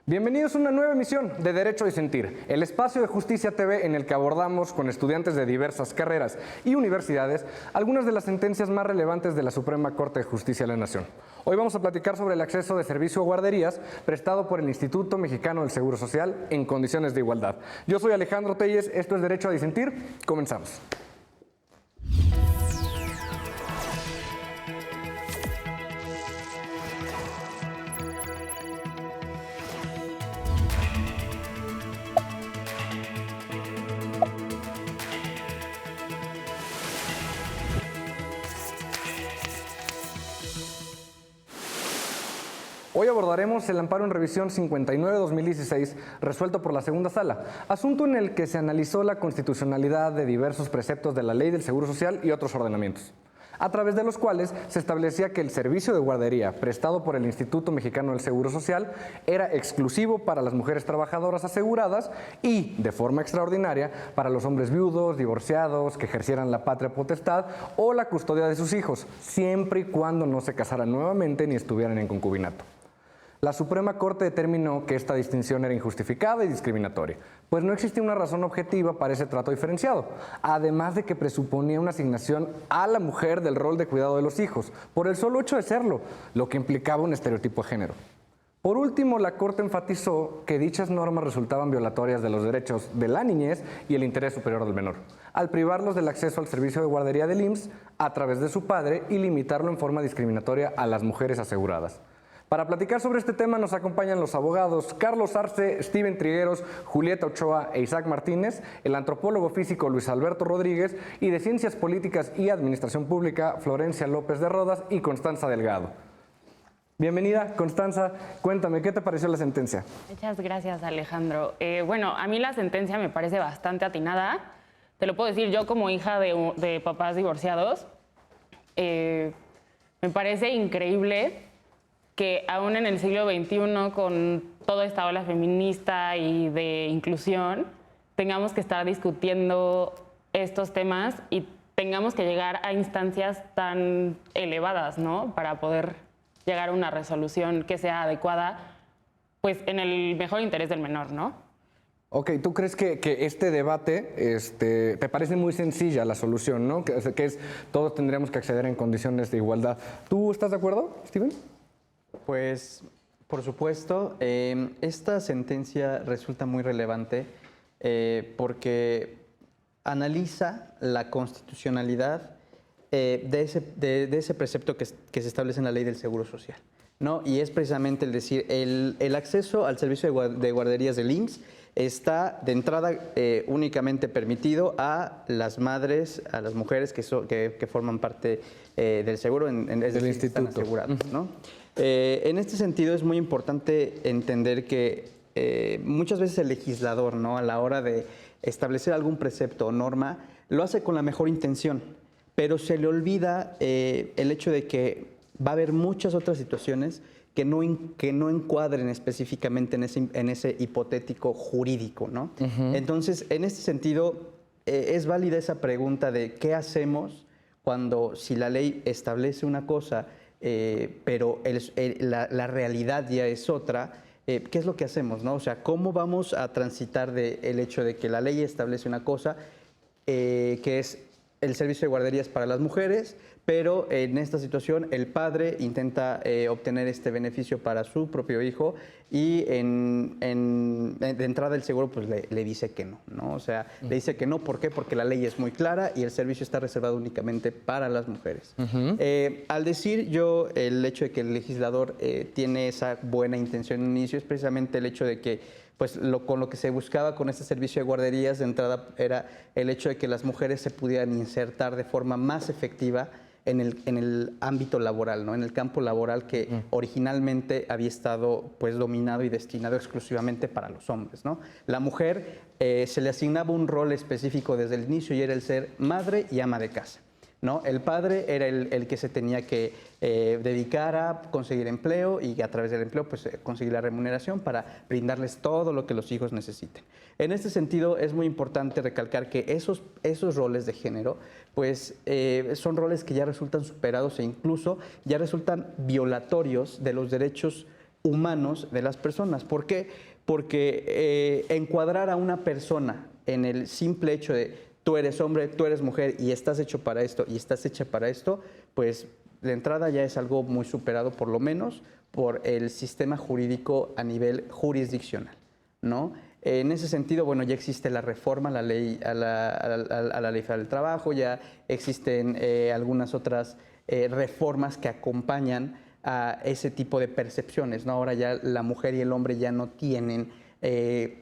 Bienvenidos a una nueva emisión de Derecho a Disentir, el espacio de Justicia TV en el que abordamos con estudiantes de diversas carreras y universidades algunas de las sentencias más relevantes de la Suprema Corte de Justicia de la Nación. Hoy vamos a platicar sobre el acceso de servicio a guarderías prestado por el Instituto Mexicano del Seguro Social en condiciones de igualdad. Yo soy Alejandro Telles, esto es Derecho a Disentir, comenzamos. Hoy abordaremos el amparo en revisión 59-2016 resuelto por la segunda sala, asunto en el que se analizó la constitucionalidad de diversos preceptos de la Ley del Seguro Social y otros ordenamientos, a través de los cuales se establecía que el servicio de guardería prestado por el Instituto Mexicano del Seguro Social era exclusivo para las mujeres trabajadoras aseguradas y, de forma extraordinaria, para los hombres viudos, divorciados, que ejercieran la patria potestad o la custodia de sus hijos, siempre y cuando no se casaran nuevamente ni estuvieran en concubinato. La Suprema Corte determinó que esta distinción era injustificada y discriminatoria, pues no existía una razón objetiva para ese trato diferenciado, además de que presuponía una asignación a la mujer del rol de cuidado de los hijos, por el solo hecho de serlo, lo que implicaba un estereotipo de género. Por último, la Corte enfatizó que dichas normas resultaban violatorias de los derechos de la niñez y el interés superior del menor, al privarlos del acceso al servicio de guardería del IMSS a través de su padre y limitarlo en forma discriminatoria a las mujeres aseguradas. Para platicar sobre este tema nos acompañan los abogados Carlos Arce, Steven Trigueros, Julieta Ochoa e Isaac Martínez, el antropólogo físico Luis Alberto Rodríguez y de Ciencias Políticas y Administración Pública Florencia López de Rodas y Constanza Delgado. Bienvenida, Constanza. Cuéntame, ¿qué te pareció la sentencia? Muchas gracias, Alejandro. Bueno, a mí la sentencia me parece bastante atinada. Te lo puedo decir yo como hija de papás divorciados. Me parece increíble que aún en el siglo XXI, con toda esta ola feminista y de inclusión, tengamos que estar discutiendo estos temas y tengamos que llegar a instancias tan elevadas, ¿no? Para poder llegar a una resolución que sea adecuada, pues en el mejor interés del menor, ¿no? Ok, ¿tú crees que este debate, te parece muy sencilla la solución, ¿no? Que es, todos tendríamos que acceder en condiciones de igualdad. ¿Tú estás de acuerdo, Steven? Pues, por supuesto, esta sentencia resulta muy relevante porque analiza la constitucionalidad de ese precepto que se establece en la Ley del Seguro Social, ¿no? Y es precisamente el decir, el acceso al servicio de guarderías del IMSS está de entrada únicamente permitido a las madres, a las mujeres que forman parte del seguro, es decir, del instituto. están aseguradas, ¿no? En este sentido es muy importante entender que muchas veces el legislador, ¿no?, a la hora de establecer algún precepto o norma, lo hace con la mejor intención, pero se le olvida el hecho de que va a haber muchas otras situaciones que no encuadren específicamente en ese hipotético jurídico, ¿no? Entonces, en este sentido, es válida esa pregunta de qué hacemos cuando, si la ley establece una cosa, pero la realidad ya es otra, ¿qué es lo que hacemos, no? O sea, ¿cómo vamos a transitar del hecho de que la ley establece una cosa, que es el servicio de guarderías para las mujeres, pero en esta situación el padre intenta obtener este beneficio para su propio hijo y de entrada el seguro pues le dice que no, ¿no? O sea, le dice que no, ¿por qué? Porque la ley es muy clara y el servicio está reservado únicamente para las mujeres. Al decir yo el hecho de que el legislador tiene esa buena intención en inicio es precisamente el hecho de que pues con lo que se buscaba con este servicio de guarderías de entrada era el hecho de que las mujeres se pudieran insertar de forma más efectiva en el ámbito laboral, ¿no? En el campo laboral que originalmente había estado pues dominado y destinado exclusivamente para los hombres, ¿no? La mujer se le asignaba un rol específico desde el inicio y era el ser madre y ama de casa, ¿no? El padre era el que se tenía que dedicar a conseguir empleo y a través del empleo pues, conseguir la remuneración para brindarles todo lo que los hijos necesiten. En este sentido es muy importante recalcar que esos roles de género pues, son roles que ya resultan superados e incluso ya resultan violatorios de los derechos humanos de las personas. ¿Por qué? Porque encuadrar a una persona en el simple hecho de tú eres hombre, tú eres mujer y estás hecho para esto y estás hecha para esto, pues de entrada ya es algo muy superado, por lo menos por el sistema jurídico a nivel jurisdiccional, ¿no? En ese sentido, bueno, ya existe la reforma a la ley federal del trabajo, ya existen algunas otras reformas que acompañan a ese tipo de percepciones, ¿no? Ahora ya la mujer y el hombre ya no tienen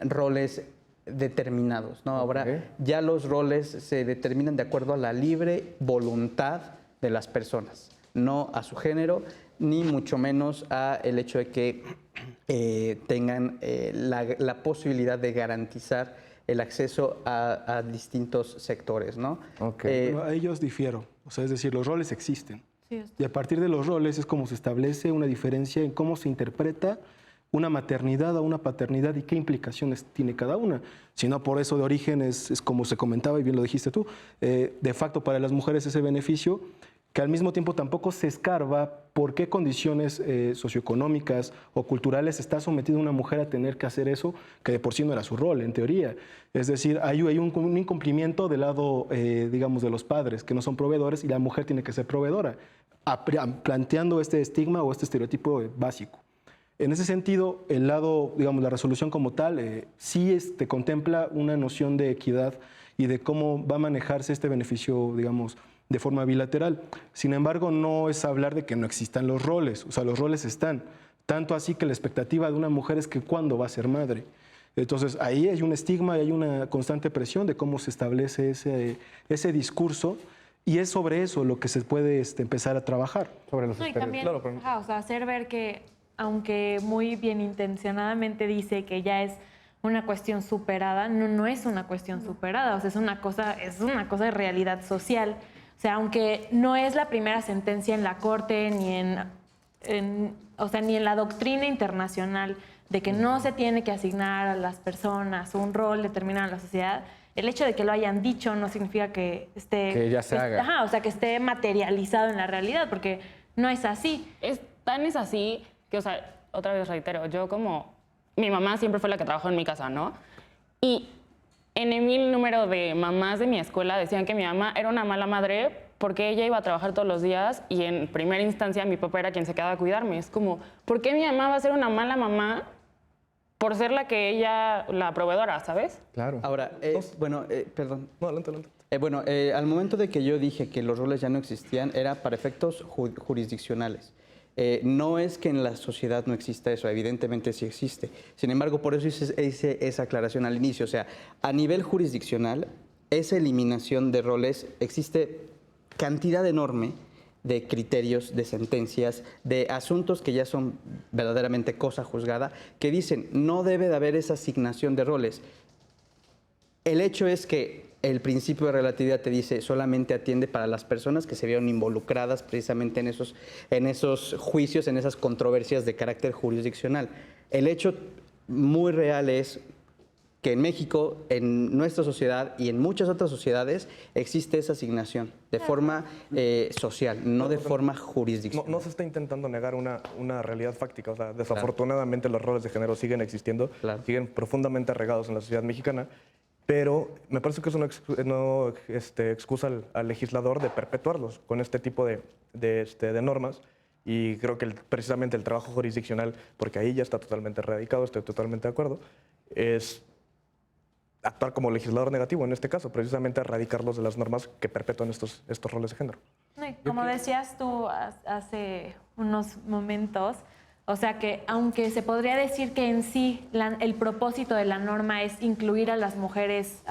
roles determinados, ¿no? Ahora ya los roles se determinan de acuerdo a la libre voluntad de las personas, no a su género, ni mucho menos a el hecho de que tengan la posibilidad de garantizar el acceso a distintos sectores, ¿no? Bueno, a ellos difiero, o sea, es decir, los roles existen. Y a partir de los roles es como se establece una diferencia en cómo se interpreta una maternidad o una paternidad y qué implicaciones tiene cada una. Si no, por eso de origen es como se comentaba y bien lo dijiste tú, de facto para las mujeres ese beneficio, que al mismo tiempo tampoco se escarba por qué condiciones socioeconómicas o culturales está sometida una mujer a tener que hacer eso, que de por sí no era su rol, en teoría. Es decir, hay un incumplimiento del lado, digamos, de los padres, que no son proveedores, y la mujer tiene que ser proveedora, planteando este estigma o este estereotipo básico. En ese sentido, el lado, digamos, la resolución como tal, sí contempla una noción de equidad y de cómo va a manejarse este beneficio, digamos, de forma bilateral. Sin embargo, no es hablar de que no existan los roles, o sea, los roles están. Tanto así que la expectativa de una mujer es que ¿cuándo va a ser madre? Entonces, ahí hay un estigma y hay una constante presión de cómo se establece ese discurso, y es sobre eso lo que se puede empezar a trabajar. Sobre los No, y también, estereotipos. Claro, o sea, hacer ver que, aunque muy bien intencionadamente dice que ya es una cuestión superada, no es una cuestión superada, o sea, es una cosa de realidad social. O sea, aunque no es la primera sentencia en la Corte ni ni en la doctrina internacional de que no se tiene que asignar a las personas un rol determinado en la sociedad, el hecho de que lo hayan dicho no significa que esté... Que ya se haga. Ajá, o sea, que esté materializado en la realidad, porque no es así. Es así que, o sea, otra vez reitero, yo como... Mi mamá siempre fue la que trabajó en mi casa, ¿no? Y en el mil número de mamás de mi escuela decían que mi mamá era una mala madre porque ella iba a trabajar todos los días y en primera instancia mi papá era quien se quedaba a cuidarme. Es como, ¿por qué mi mamá va a ser una mala mamá por ser la proveedora, ¿sabes? Claro. Ahora, perdón. No, adelante. Al momento de que yo dije que los roles ya no existían, era para efectos jurisdiccionales. No es que en la sociedad no exista eso, evidentemente sí existe. Sin embargo, por eso hice esa aclaración al inicio. O sea, a nivel jurisdiccional, esa eliminación de roles, existe cantidad enorme de criterios, de sentencias, de asuntos que ya son verdaderamente cosa juzgada, que dicen no debe de haber esa asignación de roles. El hecho es que el principio de relatividad te dice solamente atiende para las personas que se vieron involucradas precisamente en esos juicios, en esas controversias de carácter jurisdiccional. El hecho muy real es que en México, en nuestra sociedad y en muchas otras sociedades, existe esa asignación de forma social, no de forma jurisdiccional. No se está intentando negar una realidad fáctica. O sea, desafortunadamente los roles de género siguen existiendo, siguen profundamente arraigados en la sociedad mexicana, pero me parece que eso no excusa al legislador de perpetuarlos con este tipo de normas. Y creo que precisamente el trabajo jurisdiccional, porque ahí ya está totalmente erradicado, estoy totalmente de acuerdo, es actuar como legislador negativo en este caso, precisamente erradicarlos de las normas que perpetúan estos roles de género. Como decías tú hace unos momentos, o sea que aunque se podría decir que en sí el propósito de la norma es incluir a las mujeres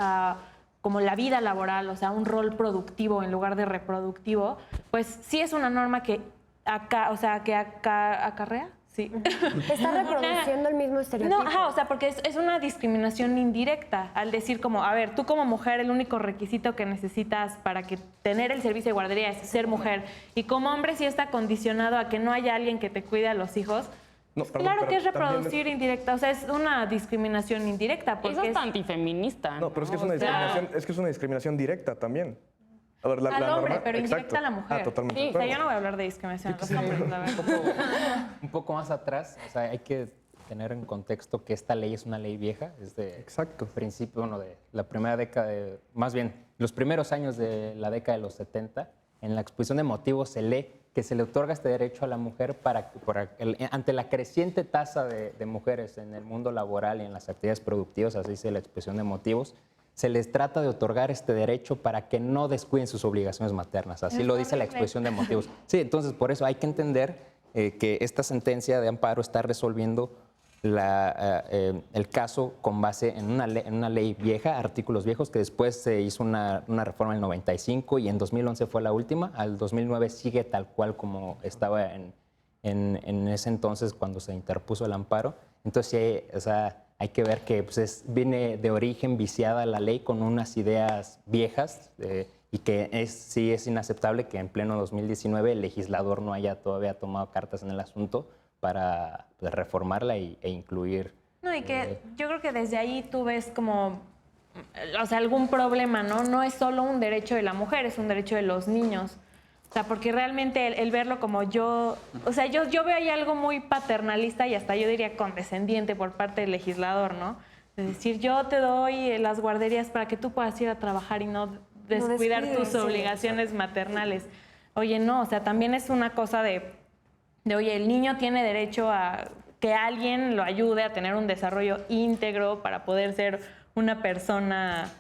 como la vida laboral, o sea, un rol productivo en lugar de reproductivo, pues sí es una norma que acarrea. Sí. Está reproduciendo el mismo estereotipo. No, o sea, porque es una discriminación indirecta al decir como, a ver, tú como mujer el único requisito que necesitas para tener el servicio de guardería es ser mujer, y como hombre sí está condicionado a que no haya alguien que te cuide a los hijos. No, perdón, claro que es también reproducir indirecta, o sea, es una discriminación indirecta. Porque Eso es antifeminista. No, pero es que es una discriminación directa también. A ver, al hombre, norma, pero indirecta exacto. a la mujer. Totalmente. Sí, o sea, yo no voy a hablar de discriminación a los hombres, la verdad. Un poco más atrás, o sea, hay que tener en contexto que esta ley es una ley vieja, es de Exacto. principio, bueno, de la primera década, más bien, los primeros años de la década de los 70, en la exposición de motivos se lee que se le otorga este derecho a la mujer ante la creciente tasa de mujeres en el mundo laboral y en las actividades productivas, así dice la exposición de motivos, se les trata de otorgar este derecho para que no descuiden sus obligaciones maternas. Así lo dice la exposición de motivos. Sí, entonces por eso hay que entender que esta sentencia de amparo está resolviendo el caso con base en una ley vieja, artículos viejos, que después se hizo una reforma en el 95 y en 2011 fue la última. Al 2009 sigue tal cual como estaba en ese entonces cuando se interpuso el amparo. Entonces, sí, o sea, hay que ver que pues, viene de origen viciada la ley con unas ideas viejas y que sí es inaceptable que en pleno 2019 el legislador no haya todavía tomado cartas en el asunto para pues, reformarla e incluir. No, y que yo creo que desde ahí tú ves como, o sea, algún problema, ¿no? No es solo un derecho de la mujer, es un derecho de los niños. O sea, porque realmente el verlo como yo, o sea, yo veo ahí algo muy paternalista y hasta yo diría condescendiente por parte del legislador, ¿no? De decir, yo te doy las guarderías para que tú puedas ir a trabajar y no descuidar tus obligaciones maternales. Oye, no, o sea, también es una cosa de oye, el niño tiene derecho a que alguien lo ayude a tener un desarrollo íntegro para poder ser una persona.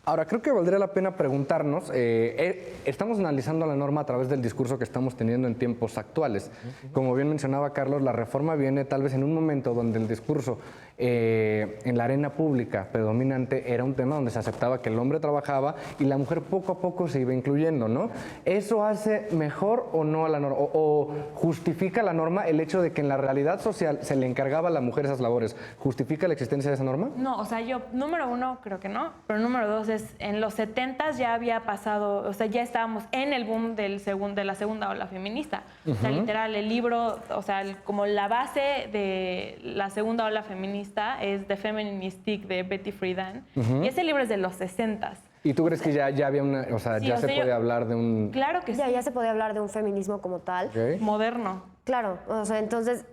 Ahora, creo que valdría la pena preguntarnos, estamos analizando la norma a través del discurso que estamos teniendo en tiempos actuales. Como bien mencionaba Carlos, la reforma viene tal vez en un momento donde el discurso en la arena pública predominante era un tema donde se aceptaba que el hombre trabajaba y la mujer poco a poco se iba incluyendo, ¿no? ¿Eso hace mejor o no a la norma? ¿O justifica la norma el hecho de que en la realidad social se le encargaba a la mujer esas labores? ¿Justifica la existencia de esa norma? No, o sea, yo, número uno, creo que no, pero número dos es, en los 70s ya había pasado, o sea, ya estábamos en el boom de la segunda ola feminista. O sea, literal, el libro, o sea, como la base de la segunda ola feminista es The Feminine Mystique de Betty Friedan, y ese libro es de los 60s. ¿Y tú crees que ya había una, o sea, Sí, ya o se sea, puede hablar de un... Claro que sí. Ya se podía hablar de un feminismo como tal. Ok. Moderno. Claro, o sea, entonces,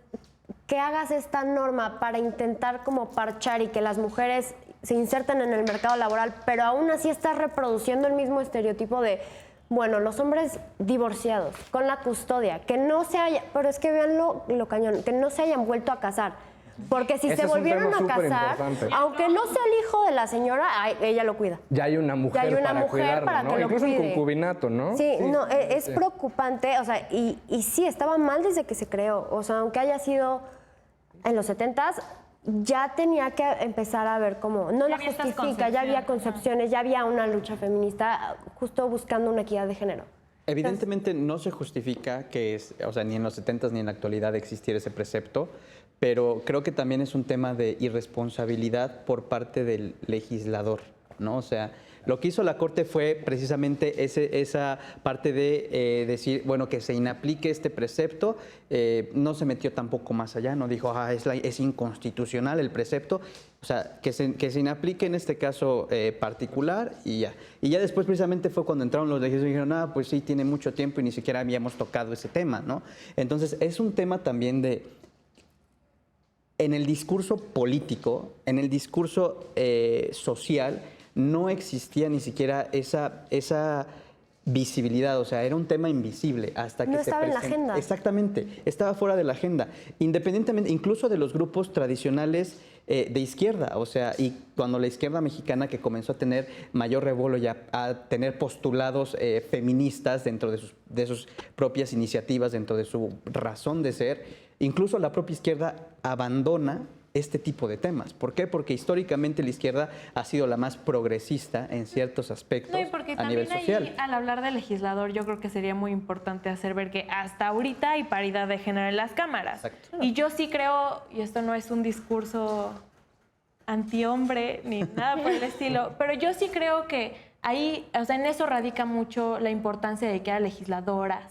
que hagas esta norma para intentar como parchar y que las mujeres se inserten en el mercado laboral, pero aún así estás reproduciendo el mismo estereotipo de, bueno, los hombres divorciados, con la custodia, que no se haya, pero es que vean lo cañón, que no se hayan vuelto a casar. Porque si Ese se es un volvieron tema a casar, superimportante. aunque no sea el hijo de la señora, ella lo cuida. Ya hay una mujer, Ya hay una para mujer cuidarlo, para ¿no? que lo Incluso en cuide. concubinato, ¿no? Sí, no, es preocupante, o sea, y sí, estaba mal desde que se creó. O sea, aunque haya sido en los 70s, ya tenía que empezar a ver cómo, no Ya la había estas justifica, ya había concepciones, concepciones, ya había una lucha feminista justo buscando una equidad de género. Evidentemente no se justifica que o sea, ni en los 70s ni en la actualidad existiera ese precepto, pero creo que también es un tema de irresponsabilidad por parte del legislador, ¿no? O sea, lo que hizo la Corte fue precisamente esa parte de decir, bueno, que se inaplique este precepto, no se metió tampoco más allá, no dijo, es inconstitucional el precepto, o sea, que se inaplique en este caso particular y ya. Y ya después precisamente fue cuando entraron los legisladores y dijeron, pues sí, tiene mucho tiempo y ni siquiera habíamos tocado ese tema, ¿no? Entonces, es un tema también de... En el discurso político, en el discurso social, no existía ni siquiera esa visibilidad, o sea, era un tema invisible hasta que No estaba en la agenda. Exactamente, estaba fuera de la agenda, independientemente incluso de los grupos tradicionales de izquierda, o sea, y cuando la izquierda mexicana que comenzó a tener mayor revuelo y a tener postulados feministas dentro de sus propias iniciativas, dentro de su razón de ser, incluso la propia izquierda abandona este tipo de temas. ¿Por qué? Porque históricamente la izquierda ha sido la más progresista en ciertos aspectos No, y porque a nivel también social. ahí, al hablar del legislador, yo creo que sería muy importante hacer ver que hasta ahorita hay paridad de género en las cámaras. Exacto. Y yo sí creo, y esto no es un discurso antihombre ni nada por el estilo, pero yo sí creo que ahí, o sea, en eso radica mucho la importancia de que haya legisladoras.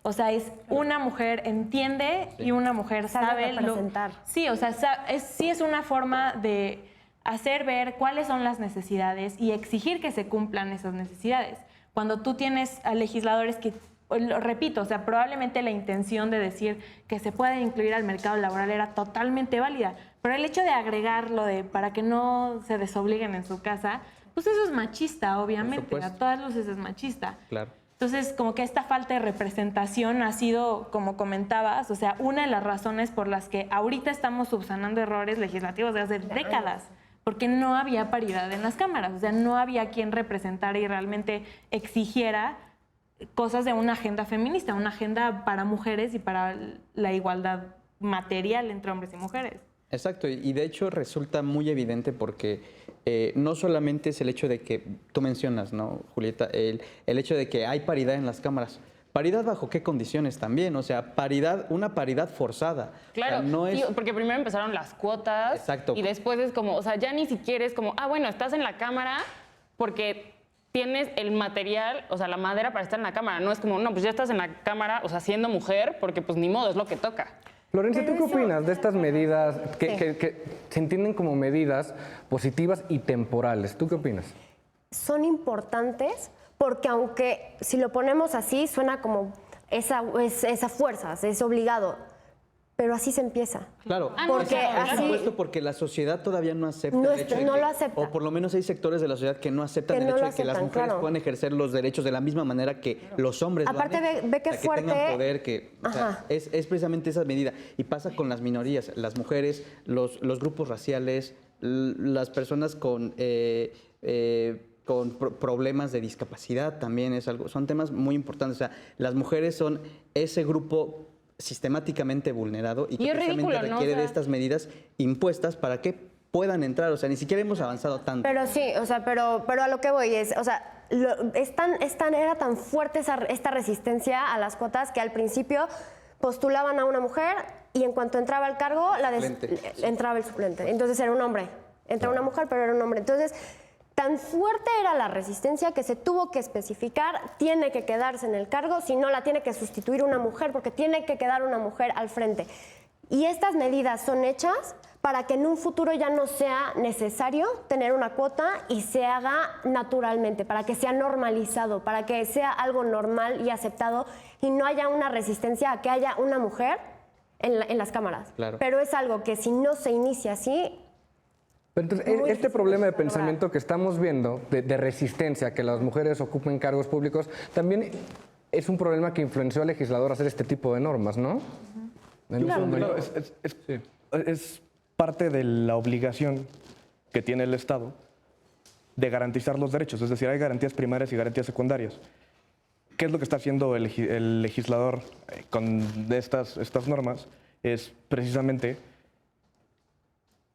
O sea, es una mujer entiende y una mujer sabe representar. Sí, o sea, sí es una forma de hacer ver cuáles son las necesidades y exigir que se cumplan esas necesidades. cuando tú tienes a legisladores que, lo repito, o sea, probablemente la intención de decir que se puede incluir al mercado laboral era totalmente válida, pero el hecho de agregarlo de para que no se desobliguen en su casa, pues eso es machista, obviamente, a todas luces es machista. Claro. Entonces, como que esta falta de representación ha sido, como comentabas, o sea, una de las razones por las que ahorita estamos subsanando errores legislativos de hace décadas, porque no había paridad en las cámaras, o sea, no había quien representara y realmente exigiera cosas de una agenda feminista, una agenda para mujeres y para la igualdad material entre hombres y mujeres. Exacto, y de hecho resulta muy evidente porque no solamente es el hecho de que tú mencionas, ¿no, Julieta? El hecho de que hay paridad en las cámaras. ¿Paridad bajo qué condiciones también? O sea, paridad, una paridad forzada. Claro, o sea, no es... porque primero empezaron las cuotas. Exacto. Y después es como, o sea, ya ni siquiera es como, bueno, estás en la cámara porque tienes el material, o sea, la madera para estar en la cámara. No es como, no, pues ya estás en la cámara, o sea, siendo mujer, porque pues ni modo, es lo que toca. Florencia, ¿tú qué opinas de estas medidas que se entienden como medidas positivas y temporales? ¿Tú qué opinas? Son importantes porque aunque si lo ponemos así suena como esa fuerza, es obligado, pero así se empieza. Claro, porque por así supuesto, porque la sociedad todavía no acepta no, el hecho de no que, lo acepta. o por lo menos hay sectores de la sociedad que no aceptan Que el no hecho lo de que las aceptan, mujeres claro. puedan ejercer los derechos de la misma manera que los hombres Aparte, lo han hecho. ve qué O sea, que fuerte. tengan poder, que o sea, es precisamente esa medida. Y pasa con las minorías, las mujeres, los grupos raciales, las personas con problemas de discapacidad también es algo, son temas muy importantes. O sea, las mujeres son ese grupo sistemáticamente vulnerado y que es precisamente ridículo, ¿no? requiere O sea, de estas medidas impuestas para que puedan entrar. O sea, ni siquiera hemos avanzado tanto. Pero sí, o sea, pero a lo que voy es, o sea, era tan fuerte esta resistencia a las cuotas que al principio postulaban a una mujer y en cuanto entraba al cargo, entraba el suplente. Entonces era un hombre. Entra una mujer, pero era un hombre. Entonces, tan fuerte era la resistencia que se tuvo que especificar, tiene que quedarse en el cargo, si no la tiene que sustituir una mujer, porque tiene que quedar una mujer al frente. Y estas medidas son hechas para que en un futuro ya no sea necesario tener una cuota y se haga naturalmente, para que sea normalizado, para que sea algo normal y aceptado y no haya una resistencia a que haya una mujer en las cámaras. Claro. Pero es algo que si no se inicia así... Pero entonces, este problema de pensamiento que estamos viendo, de resistencia a que las mujeres ocupen cargos públicos, también es un problema que influenció al legislador a hacer este tipo de normas, ¿no? Claro, es parte de la obligación que tiene el Estado de garantizar los derechos, es decir, hay garantías primarias y garantías secundarias. ¿Qué es lo que está haciendo el legislador con estas normas? Es precisamente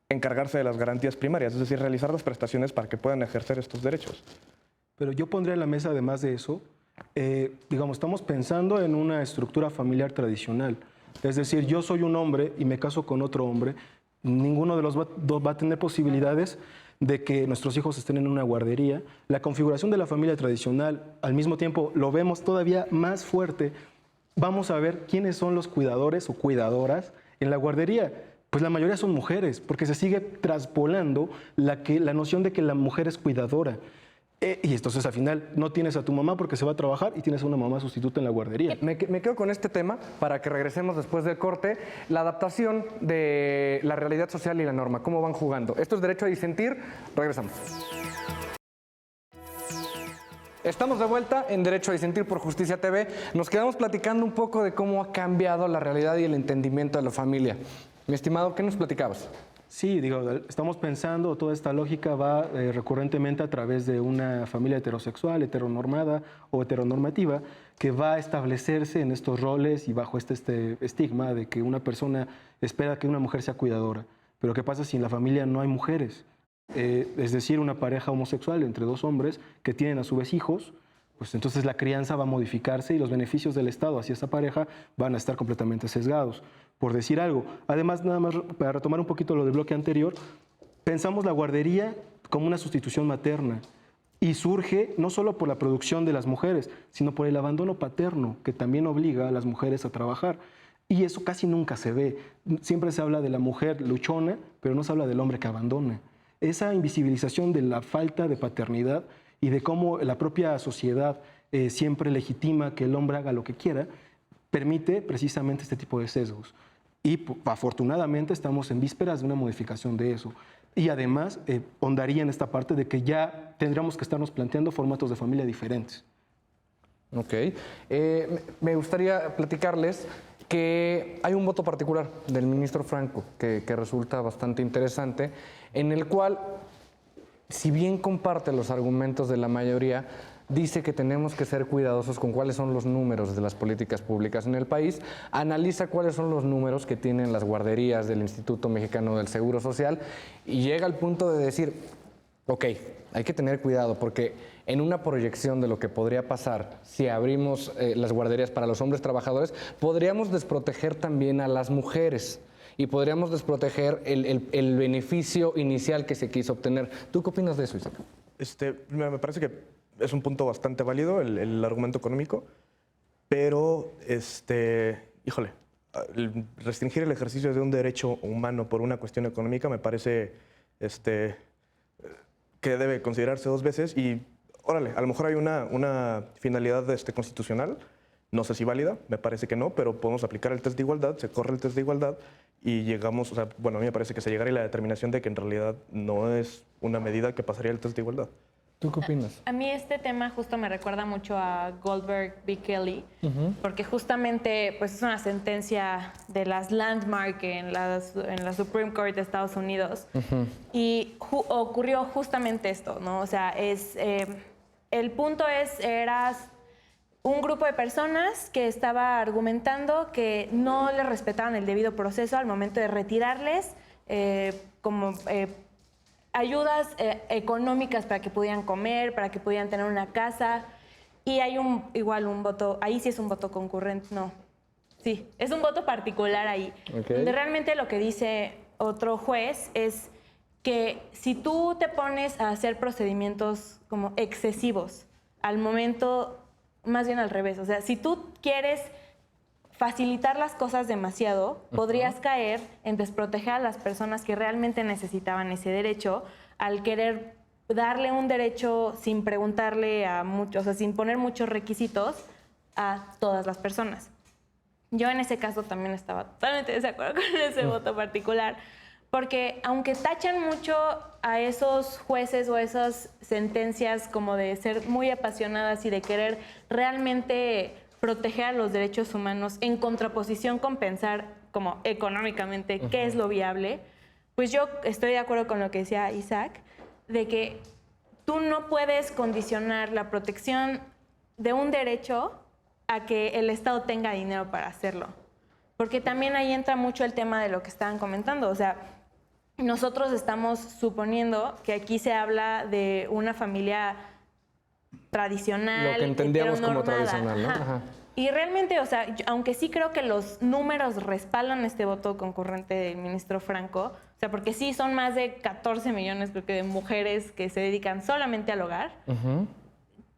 encargarse de las garantías primarias, es decir, realizar las prestaciones para que puedan ejercer estos derechos. Pero yo pondría en la mesa, además de eso, digamos, estamos pensando en una estructura familiar tradicional. Es decir, yo soy un hombre y me caso con otro hombre, ninguno de los dos va a tener posibilidades de que nuestros hijos estén en una guardería. La configuración de la familia tradicional, al mismo tiempo, lo vemos todavía más fuerte. Vamos a ver quiénes son los cuidadores o cuidadoras en la guardería. Pues la mayoría son mujeres, porque se sigue traspolando la noción de que la mujer es cuidadora. Y entonces al final no tienes a tu mamá porque se va a trabajar y tienes a una mamá sustituta en la guardería. Me quedo con este tema para que regresemos después del corte. La adaptación de la realidad social y la norma, cómo van jugando. Esto es derecho a disentir. Regresamos. Estamos de vuelta en Derecho a Disentir por Justicia TV. Nos quedamos platicando un poco de cómo ha cambiado la realidad y el entendimiento de la familia. Mi estimado, ¿qué nos platicabas? Sí, digo, estamos pensando, toda esta lógica va recurrentemente a través de una familia heterosexual, heteronormada o heteronormativa, que va a establecerse en estos roles y bajo este estigma de que una persona espera que una mujer sea cuidadora. Pero ¿qué pasa si en la familia no hay mujeres? Es decir, una pareja homosexual entre dos hombres que tienen a su vez hijos, pues entonces la crianza va a modificarse y los beneficios del Estado hacia esa pareja van a estar completamente sesgados, por decir algo. Además, nada más para retomar un poquito lo del bloque anterior, pensamos la guardería como una sustitución materna y surge no solo por la producción de las mujeres, sino por el abandono paterno que también obliga a las mujeres a trabajar. Y eso casi nunca se ve. Siempre se habla de la mujer luchona, pero no se habla del hombre que abandona. Esa invisibilización de la falta de paternidad y de cómo la propia sociedad siempre legitima que el hombre haga lo que quiera, permite precisamente este tipo de sesgos. Y afortunadamente estamos en vísperas de una modificación de eso. Y además, hondaría en esta parte de que ya tendríamos que estarnos planteando formatos de familia diferentes. Ok. Me gustaría platicarles que hay un voto particular del ministro Franco que resulta bastante interesante, en el cual, si bien comparte los argumentos de la mayoría, dice que tenemos que ser cuidadosos con cuáles son los números de las políticas públicas en el país, analiza cuáles son los números que tienen las guarderías del Instituto Mexicano del Seguro Social y llega al punto de decir, ok, hay que tener cuidado porque en una proyección de lo que podría pasar si abrimos las guarderías para los hombres trabajadores, podríamos desproteger también a las mujeres y podríamos desproteger el beneficio inicial que se quiso obtener. ¿Tú qué opinas de eso, Isaac? Me parece que es un punto bastante válido el argumento económico, pero, híjole, restringir el ejercicio de un derecho humano por una cuestión económica me parece que debe considerarse dos veces y, órale, a lo mejor hay una finalidad constitucional, no sé si válida, me parece que no, pero podemos aplicar el test de igualdad, se corre el test de igualdad y llegamos, a mí me parece que se llegaría a la determinación de que en realidad no es una medida que pasaría el test de igualdad. ¿Tú qué opinas? A mí este tema justo me recuerda mucho a Goldberg v. Kelly, porque justamente pues, es una sentencia de las landmark en la Supreme Court de Estados Unidos y ocurrió justamente esto, ¿no? O sea, el punto eras un grupo de personas que estaba argumentando que no les respetaban el debido proceso al momento de retirarles ayudas económicas para que pudieran comer, para que pudieran tener una casa. Y hay igual un voto, ahí sí es un voto concurrente, no. Sí, es un voto particular ahí. Okay. Donde realmente lo que dice otro juez es que si tú te pones a hacer procedimientos como excesivos al momento, más bien al revés, o sea, si tú quieres facilitar las cosas demasiado, podrías caer en desproteger a las personas que realmente necesitaban ese derecho al querer darle un derecho sin preguntarle a muchos, o sea, sin poner muchos requisitos a todas las personas. Yo en ese caso también estaba totalmente de acuerdo con ese voto particular, porque aunque tachan mucho a esos jueces o esas sentencias como de ser muy apasionadas y de querer realmente proteger a los derechos humanos en contraposición con pensar como económicamente qué es lo viable, pues yo estoy de acuerdo con lo que decía Isaac, de que tú no puedes condicionar la protección de un derecho a que el Estado tenga dinero para hacerlo. Porque también ahí entra mucho el tema de lo que estaban comentando. O sea, nosotros estamos suponiendo que aquí se habla de una familia tradicional, lo que entendíamos como tradicional, ¿no? Ajá. Y realmente, o sea, aunque sí creo que los números respaldan este voto concurrente del ministro Franco, o sea, porque sí son más de 14 millones, creo que, de mujeres que se dedican solamente al hogar,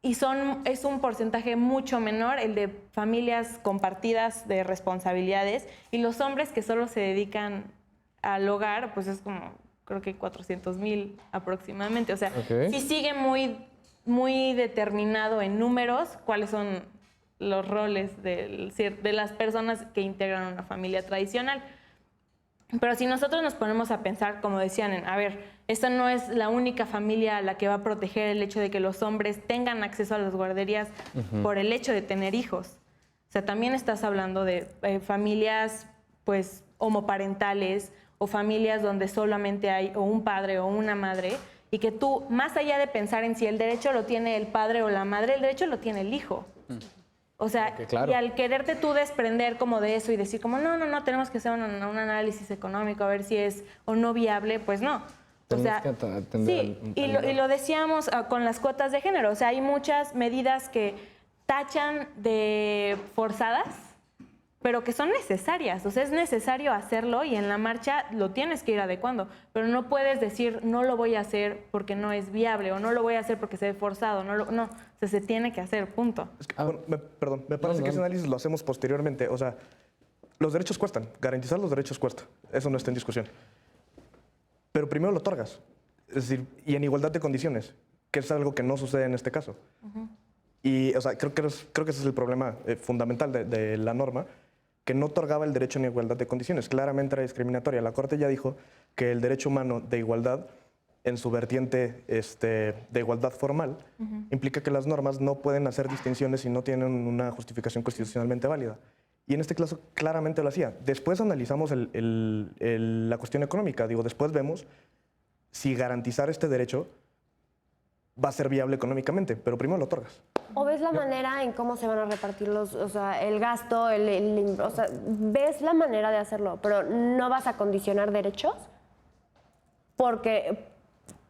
y es un porcentaje mucho menor el de familias compartidas de responsabilidades, y los hombres que solo se dedican al hogar, pues es como, creo que 400,000 aproximadamente. O sea, sí sigue muy determinado en números cuáles son los roles de las personas que integran una familia tradicional. Pero si nosotros nos ponemos a pensar, como decían, a ver, esta no es la única familia a la que va a proteger el hecho de que los hombres tengan acceso a las guarderías por el hecho de tener hijos. O sea, también estás hablando de familias, pues, homoparentales o familias donde solamente hay o un padre o una madre, y que tú, más allá de pensar en si el derecho lo tiene el padre o la madre, el derecho lo tiene el hijo. O sea, claro. Y al quererte tú desprender como de eso y decir como, no, tenemos que hacer un análisis económico a ver si es o no viable, pues no. O sea, sí, y lo decíamos con las cuotas de género. O sea, hay muchas medidas que tachan de forzadas, pero que son necesarias. O sea, es necesario hacerlo y en la marcha lo tienes que ir adecuando. Pero no puedes decir, no lo voy a hacer porque no es viable, o no lo voy a hacer porque se ve forzado. No. O sea, se tiene que hacer, punto. Es que, me parece que ese análisis lo hacemos posteriormente. O sea, los derechos cuestan. Garantizar los derechos cuesta. Eso no está en discusión. Pero primero lo otorgas. Es decir, y en igualdad de condiciones. que es algo que no sucede en este caso. Y, o sea, creo que ese es el problema fundamental de la norma, que no otorgaba el derecho ni igualdad de condiciones. Claramente era discriminatoria. La Corte ya dijo que el derecho humano de igualdad, en su vertiente de igualdad formal, implica que las normas no pueden hacer distinciones si no tienen una justificación constitucionalmente válida. Y en este caso claramente lo hacía. Después analizamos la cuestión económica. Digo, después vemos si garantizar este derecho va a ser viable económicamente, pero primero lo otorgas. ¿O ves la manera en cómo se van a repartir o sea, el gasto, o sea, ves la manera de hacerlo, pero no vas a condicionar derechos? Porque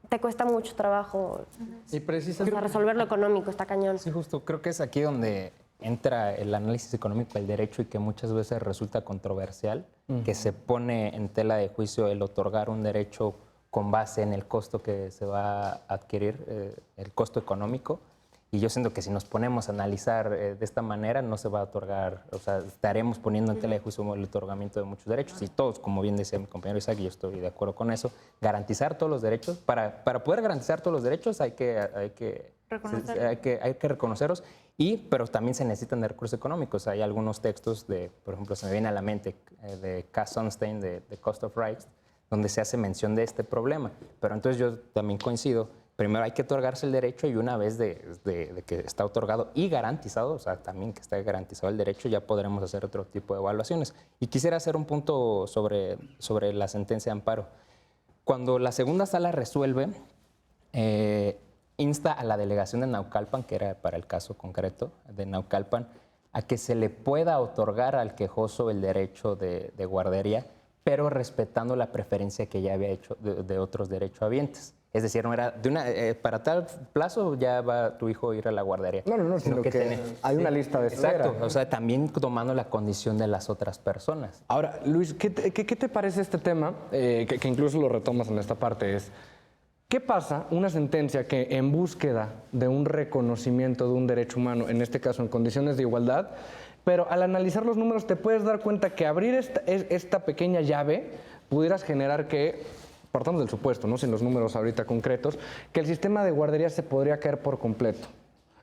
te cuesta mucho trabajo. Y precisamente, o sea, resolver lo económico, está cañón. Sí, justo, creo que es aquí donde entra el análisis económico del derecho y que muchas veces resulta controversial, que se pone en tela de juicio el otorgar un derecho con base en el costo que se va a adquirir, el costo económico. Y yo siento que si nos ponemos a analizar de esta manera, no se va a otorgar, o sea, estaremos poniendo en tela de juicio el otorgamiento de muchos derechos. Y todos, como bien decía mi compañero Isaac, y yo estoy de acuerdo con eso, garantizar todos los derechos. Para poder garantizar todos los derechos hay que reconocerlos, pero también se necesitan de recursos económicos. Hay algunos textos, por ejemplo, se me viene a la mente de Cass Sunstein, de Cost of Rights, donde se hace mención de este problema. Pero entonces yo también coincido, primero hay que otorgarse el derecho y una vez de que está otorgado y garantizado, o sea, también que está garantizado el derecho, ya podremos hacer otro tipo de evaluaciones. Y quisiera hacer un punto sobre la sentencia de amparo. Cuando la segunda sala resuelve, insta a la delegación de Naucalpan, que era para el caso concreto de Naucalpan, a que se le pueda otorgar al quejoso el derecho de guardería, pero respetando la preferencia que ya había hecho de otros derechohabientes. Es decir, no era para tal plazo ya va tu hijo a ir a la guardería. No, sino que hay una lista de espera. Exacto, o sea, también tomando la condición de las otras personas. Ahora, Luis, ¿qué te parece este tema? Que incluso lo retomas en esta parte, es ¿qué pasa una sentencia que en búsqueda de un reconocimiento de un derecho humano, en este caso en condiciones de igualdad, pero al analizar los números te puedes dar cuenta que abrir esta pequeña llave pudieras generar que, partamos del supuesto, ¿no? Sin los números ahorita concretos, que el sistema de guardería se podría caer por completo.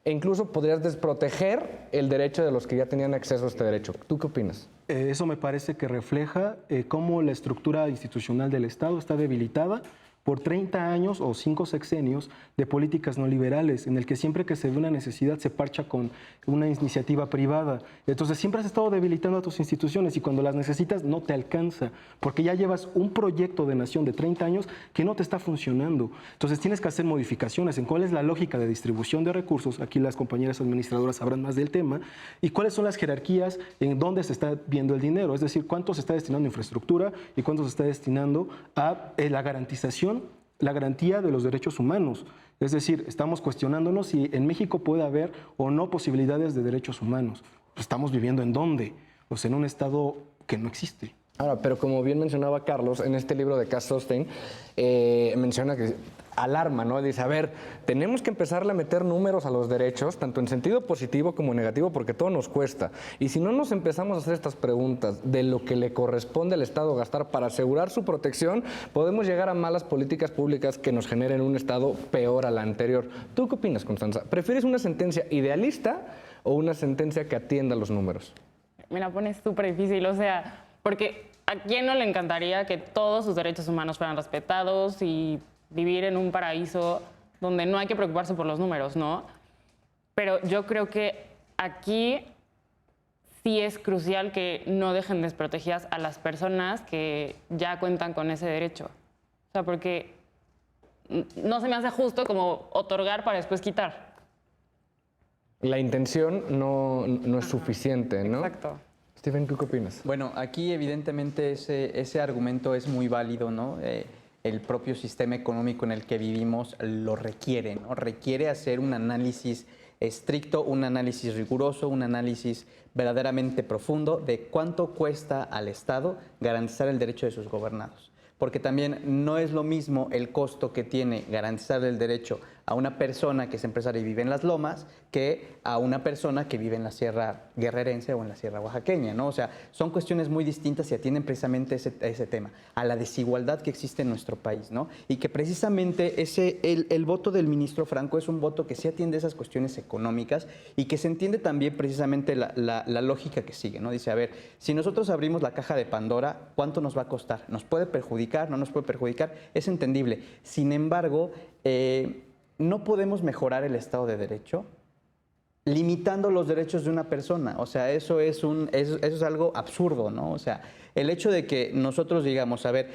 E incluso podrías desproteger el derecho de los que ya tenían acceso a este derecho. ¿Tú qué opinas? Eso me parece que refleja cómo la estructura institucional del Estado está debilitada por 30 años o 5 sexenios de políticas no liberales, en el que siempre que se ve una necesidad se parcha con una iniciativa privada. Entonces siempre has estado debilitando a tus instituciones y cuando las necesitas no te alcanza, porque ya llevas un proyecto de nación de 30 años que no te está funcionando. Entonces tienes que hacer modificaciones en cuál es la lógica de distribución de recursos, aquí las compañeras administradoras sabrán más del tema, y cuáles son las jerarquías en dónde se está viendo el dinero, es decir, cuánto se está destinando a infraestructura y cuánto se está destinando a la garantización, la garantía de los derechos humanos. Es decir, estamos cuestionándonos si en México puede haber o no posibilidades de derechos humanos. Estamos viviendo ¿en dónde? Pues en un estado que no existe. Ahora, pero como bien mencionaba Carlos, en este libro de Cass Sunstein, menciona que alarma, ¿no? Dice, a ver, tenemos que empezarle a meter números a los derechos, tanto en sentido positivo como negativo, porque todo nos cuesta. Y si no nos empezamos a hacer estas preguntas de lo que le corresponde al Estado gastar para asegurar su protección, podemos llegar a malas políticas públicas que nos generen un Estado peor al anterior. ¿Tú qué opinas, Constanza? ¿Prefieres una sentencia idealista o una sentencia que atienda los números? Me la pones súper difícil, o sea, porque ¿a quién no le encantaría que todos sus derechos humanos fueran respetados y vivir en un paraíso donde no hay que preocuparse por los números, ¿no? Pero yo creo que aquí sí es crucial que no dejen desprotegidas a las personas que ya cuentan con ese derecho. O sea, porque no se me hace justo como otorgar para después quitar. La intención no es suficiente, ¿no? Exacto. Stephen, ¿tú qué opinas? Bueno, aquí evidentemente ese argumento es muy válido, ¿no? El propio sistema económico en el que vivimos lo requiere, ¿no? Requiere hacer un análisis estricto, un análisis riguroso, un análisis verdaderamente profundo de cuánto cuesta al Estado garantizar el derecho de sus gobernados. Porque también no es lo mismo el costo que tiene garantizar el derecho a una persona que es empresaria y vive en las lomas que a una persona que vive en la Sierra Guerrerense o en la Sierra Oaxaqueña, ¿no? O sea, son cuestiones muy distintas y atienden precisamente ese tema, a la desigualdad que existe en nuestro país, ¿no? Y que precisamente el voto del ministro Franco es un voto que sí atiende esas cuestiones económicas y que se entiende también precisamente la lógica que sigue, ¿no? Dice, a ver, si nosotros abrimos la caja de Pandora, ¿cuánto nos va a costar? ¿Nos puede perjudicar? ¿No nos puede perjudicar? Es entendible. Sin embargo, no podemos mejorar el Estado de Derecho limitando los derechos de una persona. O sea, eso es algo absurdo, ¿no? O sea, el hecho de que nosotros digamos, a ver,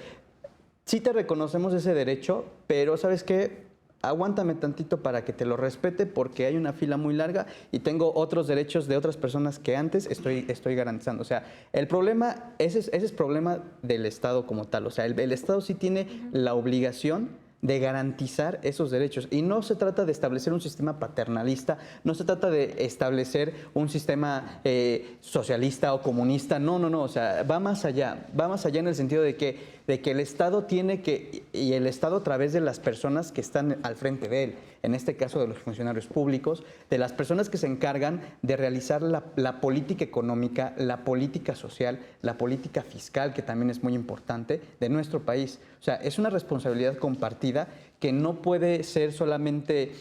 sí te reconocemos ese derecho, pero ¿sabes qué? Aguántame tantito para que te lo respete porque hay una fila muy larga y tengo otros derechos de otras personas que antes estoy garantizando. O sea, el problema, ese es problema del Estado como tal. O sea, el Estado sí tiene la obligación de garantizar esos derechos. Y no se trata de establecer un sistema paternalista, no se trata de establecer un sistema socialista o comunista, no, o sea, va más allá en el sentido de que el Estado tiene que, y el Estado a través de las personas que están al frente de él, en este caso de los funcionarios públicos, de las personas que se encargan de realizar la política económica, la política social, la política fiscal, que también es muy importante, de nuestro país. O sea, es una responsabilidad compartida que no puede ser solamente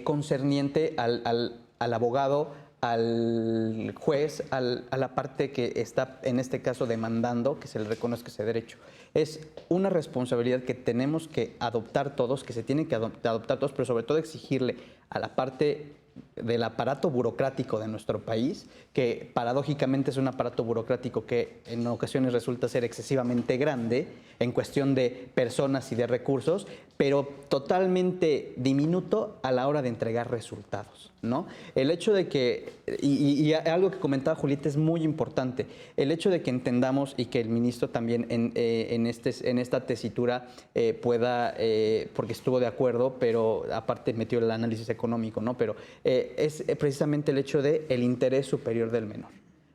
concerniente al abogado, al juez, a la parte que está en este caso demandando que se le reconozca ese derecho. Es una responsabilidad que tenemos que adoptar todos, que se tienen que adoptar todos, pero sobre todo exigirle a la parte del aparato burocrático de nuestro país, que paradójicamente es un aparato burocrático que en ocasiones resulta ser excesivamente grande en cuestión de personas y de recursos, pero totalmente diminuto a la hora de entregar resultados, ¿no? El hecho de que, y algo que comentaba Julieta es muy importante, el hecho de que entendamos y que el ministro también en esta tesitura pueda, porque estuvo de acuerdo, pero aparte metió el análisis económico, ¿no? Pero es precisamente el hecho de el interés superior del menor,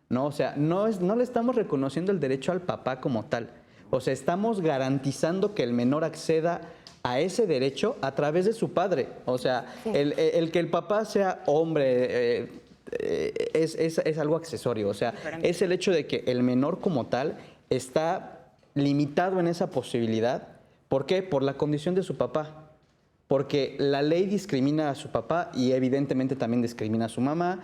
¿no? O sea, no le estamos reconociendo el derecho al papá como tal, o sea, estamos garantizando que el menor acceda a ese derecho a través de su padre. O sea, sí. el que el papá sea hombre es algo accesorio. O sea, es el hecho de que el menor como tal está limitado en esa posibilidad. ¿Por qué? Por la condición de su papá. Porque la ley discrimina a su papá y evidentemente también discrimina a su mamá,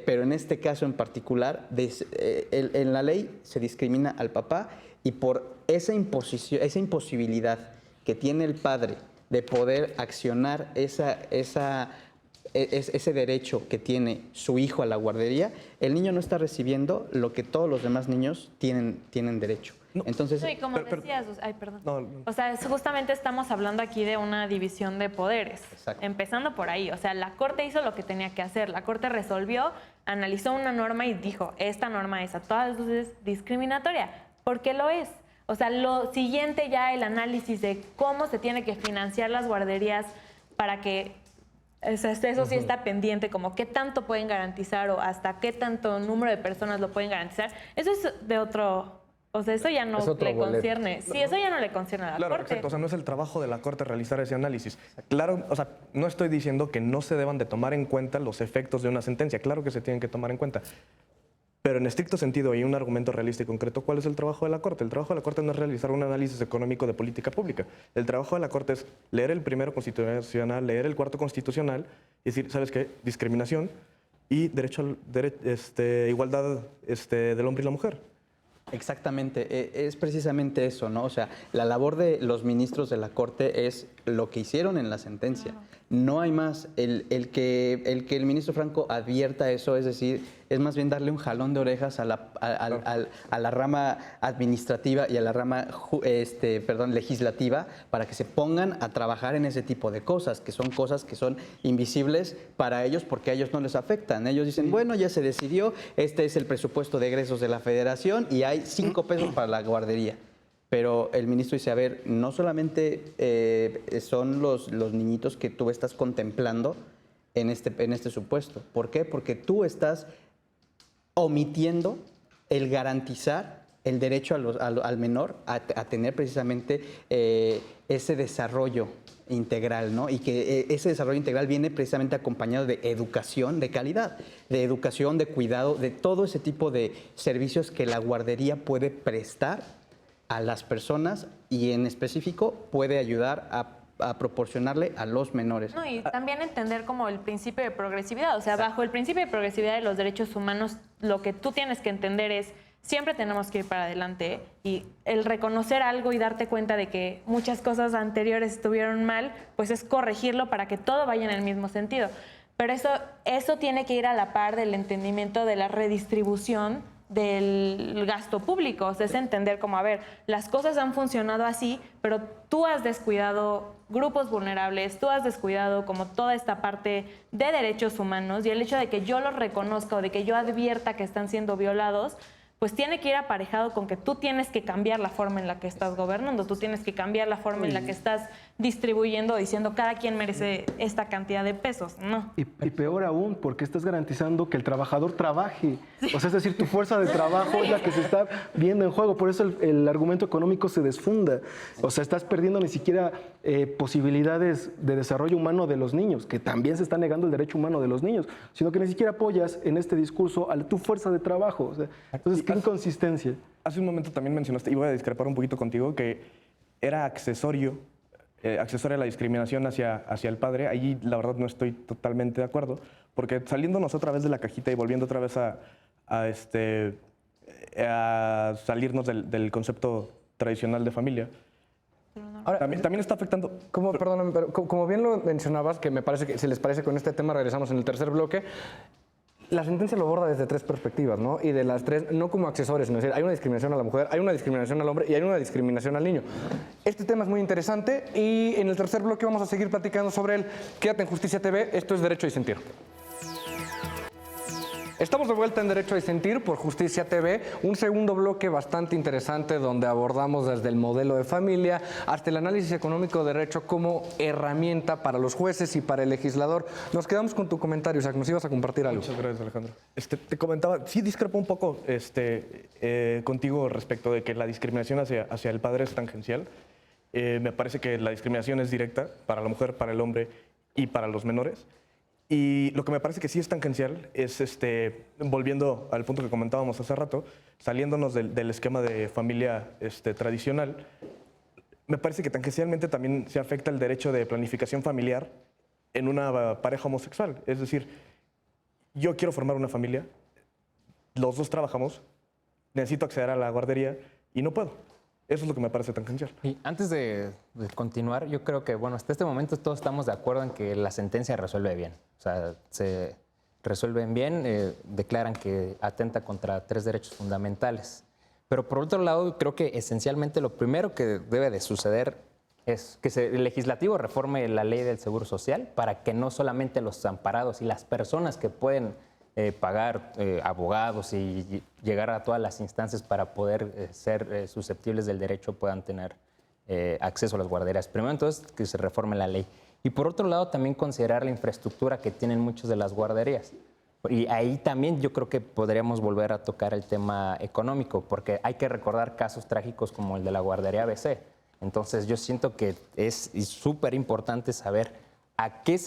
pero en este caso en particular, en la ley se discrimina al papá y por esa imposibilidad que tiene el padre de poder accionar ese derecho que tiene su hijo a la guardería, el niño no está recibiendo lo que todos los demás niños tienen derecho. No. Entonces, sí, como decías, perdón. No. O sea, justamente estamos hablando aquí de una división de poderes. Exacto. Empezando por ahí. O sea, la Corte hizo lo que tenía que hacer. La Corte resolvió, analizó una norma y dijo, esta norma es a todas luces discriminatoria. ¿Por qué lo es? O sea, lo siguiente ya el análisis de cómo se tiene que financiar las guarderías para que eso sí está pendiente, como qué tanto pueden garantizar o hasta qué tanto número de personas lo pueden garantizar. Eso es de otro... O sea, eso ya no le concierne. Sí, eso ya no le concierne a la Corte. Exacto. O sea, no es el trabajo de la Corte realizar ese análisis. Claro, o sea, no estoy diciendo que no se deban de tomar en cuenta los efectos de una sentencia. Claro que se tienen que tomar en cuenta. Pero en estricto sentido y un argumento realista y concreto, ¿cuál es el trabajo de la Corte? El trabajo de la Corte no es realizar un análisis económico de política pública. El trabajo de la Corte es leer el primero constitucional, leer el cuarto constitucional y decir, ¿sabes qué? Discriminación y derecho a igualdad del hombre y la mujer. Exactamente, es precisamente eso, ¿no? O sea, la labor de los ministros de la Corte es lo que hicieron en la sentencia. No hay más. El que el ministro Franco advierta eso, es decir, es más bien darle un jalón de orejas a la rama administrativa y a la rama legislativa para que se pongan a trabajar en ese tipo de cosas que son invisibles para ellos porque a ellos no les afectan. Ellos dicen, bueno, ya se decidió, este es el presupuesto de egresos de la Federación y hay 5 pesos para la guardería. Pero el ministro dice, a ver, no solamente son los niñitos que tú estás contemplando en este supuesto. ¿Por qué? Porque tú estás omitiendo el garantizar el derecho al menor a tener precisamente ese desarrollo integral, ¿no? Y que ese desarrollo integral viene precisamente acompañado de educación de calidad, de educación, de cuidado, de todo ese tipo de servicios que la guardería puede prestar a las personas y en específico puede ayudar a proporcionarle a los menores. No, y también entender como el principio de progresividad. O sea, bajo el principio de progresividad de los derechos humanos, lo que tú tienes que entender es siempre tenemos que ir para adelante y el reconocer algo y darte cuenta de que muchas cosas anteriores estuvieron mal, pues es corregirlo para que todo vaya en el mismo sentido. Pero eso tiene que ir a la par del entendimiento de la redistribución del gasto público. O sea, es entender como, a ver, las cosas han funcionado así, pero tú has descuidado grupos vulnerables, tú has descuidado como toda esta parte de derechos humanos y el hecho de que yo los reconozca o de que yo advierta que están siendo violados, pues tiene que ir aparejado con que tú tienes que cambiar la forma en la que estás gobernando, tú tienes que cambiar la forma en la que estás distribuyendo, diciendo cada quien merece esta cantidad de pesos, ¿no? Y peor aún, porque estás garantizando que el trabajador trabaje. O sea, es decir, tu fuerza de trabajo es la que se está viendo en juego. Por eso el argumento económico se desfunda. O sea, estás perdiendo ni siquiera posibilidades de desarrollo humano de los niños, que también se está negando el derecho humano de los niños, sino que ni siquiera apoyas en este discurso a tu fuerza de trabajo. O sea, entonces, ¿qué inconsistencia? Hace un momento también mencionaste, y voy a discrepar un poquito contigo, que era accesoria la discriminación hacia el padre. Ahí la verdad no estoy totalmente de acuerdo, porque saliéndonos otra vez de la cajita y volviendo otra vez a salirnos del concepto tradicional de familia, ahora, también está afectando... Perdóname, pero como bien lo mencionabas, que me parece que, si les parece, con este tema regresamos en el tercer bloque. La sentencia lo aborda desde tres perspectivas, ¿no? Y de las tres, no como accesorios, sino decir, hay una discriminación a la mujer, hay una discriminación al hombre y hay una discriminación al niño. Este tema es muy interesante y en el tercer bloque vamos a seguir platicando sobre él. Quédate en Justicia TV, esto es Derecho a Disentir. Estamos de vuelta en Derecho a Disentir por Justicia TV, un segundo bloque bastante interesante donde abordamos desde el modelo de familia hasta el análisis económico de derecho como herramienta para los jueces y para el legislador. Nos quedamos con tu comentario, Isaac, nos ibas a compartir algo. Muchas gracias, Alejandro. Te comentaba, sí discrepo un poco contigo respecto de que la discriminación hacia el padre es tangencial. Me parece que la discriminación es directa para la mujer, para el hombre y para los menores. Y lo que me parece que sí es tangencial es, volviendo al punto que comentábamos hace rato, saliéndonos del esquema de familia tradicional, me parece que tangencialmente también se afecta el derecho de planificación familiar en una pareja homosexual. Es decir, yo quiero formar una familia, los dos trabajamos, necesito acceder a la guardería y no puedo. Eso es lo que me parece tangencial. Y antes de continuar, yo creo que, bueno, hasta este momento todos estamos de acuerdo en que la sentencia resuelve bien. O sea, se resuelven bien, declaran que atenta contra 3 derechos fundamentales. Pero por otro lado, creo que esencialmente lo primero que debe de suceder es que el legislativo reforme la ley del Seguro Social para que no solamente los amparados y las personas que pueden pagar abogados y llegar a todas las instancias para poder ser susceptibles del derecho puedan tener acceso a las guarderías. Primero, entonces, que se reforme la ley. Y por otro lado, también considerar la infraestructura que tienen muchas de las guarderías. Y ahí también yo creo que podríamos volver a tocar el tema económico, porque hay que recordar casos trágicos como el de la guardería ABC. Entonces, yo siento que es súper importante saber a qué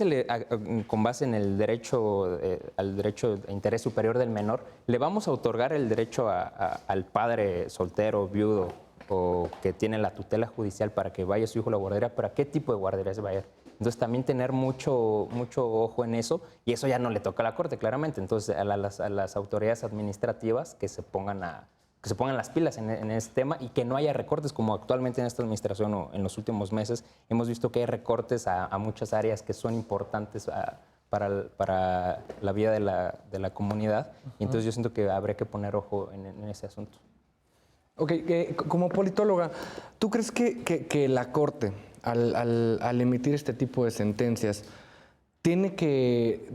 con base en el derecho, al derecho de interés superior del menor, le vamos a otorgar el derecho al padre soltero, viudo o que tiene la tutela judicial para que vaya su hijo a la guardería, ¿para qué tipo de guardería se va a ir? Entonces también tener mucho ojo en eso, y eso ya no le toca a la Corte, claramente. Entonces a las autoridades administrativas que se pongan las pilas en este tema y que no haya recortes, como actualmente en esta administración o en los últimos meses hemos visto que hay recortes a muchas áreas que son importantes para la vida de la comunidad. Y entonces yo siento que habría que poner ojo en ese asunto. Ok, como politóloga, ¿tú crees que la Corte, al emitir este tipo de sentencias, tiene que